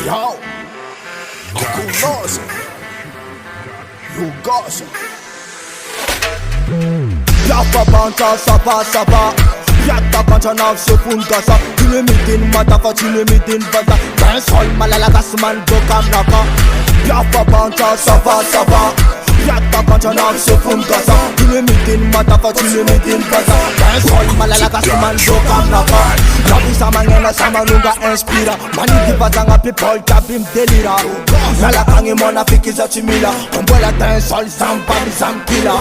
Yo, Kunosa, Lugosa. Y'a banta saba. Y'a banta nav se fungasa. Dinamitin matafa dinamitin baza. Dancehall malalagas man do kamnaka. Y'a banta saba. Y'a banta nav se fungasa. Dinamitin matafa dinamitin baza. Dancehall malalagas man do kamnaka. Labi sama ngena sama nunga inspira. Mani di bazanga people tabim delira. Nalakangi mona fikiza chimila. Kombola dancehall zamba mi zamkila.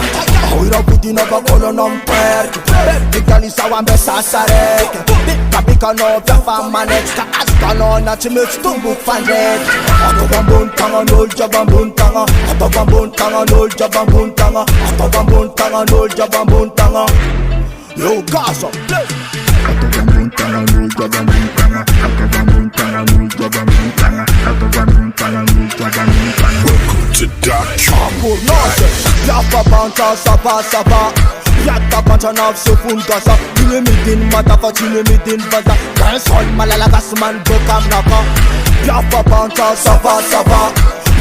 Awira budina bakolo nomper. Bigani sawambe sasarek. Kapika no vyafa manet. Ka askano na chimich tumbuk fandet. Ato bambun tanga nol jabambun tanga. Ato bambun tanga nol jabambun tanga. Ato bambun tanga nol jabambun tanga. Yo Gaza. Ato bambun tanga nol jabambun tanga. Ato bambun tanga nol jabambun tanga. Ato bambun tanga nol jabambun tanga. Welcome to Dark Kurnosa. Y'a banta saba. Y'a banta nav se fungasa. Dinamitin matafa dinamitin baza. Dancehall malalagas man do kamnaka. Y'a banta saba.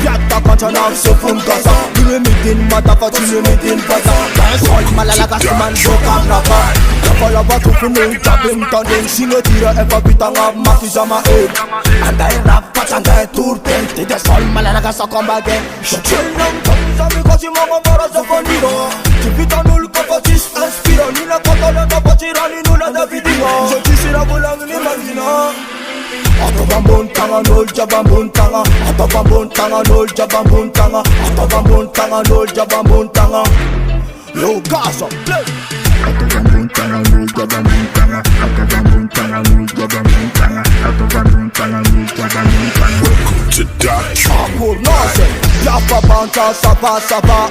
Y'a banta nav se fungasa. Dinamitin matafa dinamitin baza. Dancehall malalagas man do kamnaka. Kapala batu kuning tabim tanding. Singa tira eva bitanga makizama ed. Andai rap patandai turten. Tide sol malalagas akombage. Shachil nam tamizami kasi mama mara zafanira. Chipita nul kapatis inspira. Nina katala na pachira ni nula da vidinga. Jochisira bulang ni manjina. Ato bambun tanga nol jabambun tanga. Ato bambun tanga nol jabambun tanga. Ato bambun tanga nol jabambun tanga. Yo Gaza. Ato bambun tanga nol jabambun tanga. Ato bambun tanga nol jabambun tanga. Ato bambun tanga nol jabambun tanga. Welcome to Dark Kurnosa. Y'a banta saba.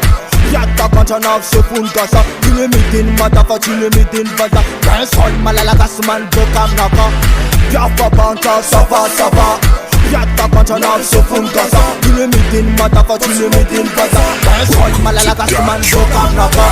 Y'a banta nav se fungasa. Dinamitin matafa dinamitin baza. Dancehall malalagas man do kamnaka. Y'a banta saba. Y'a banta nav se fungasa. Dinamitin matafa dinamitin baza. Dancehall malalagas man do kamnaka.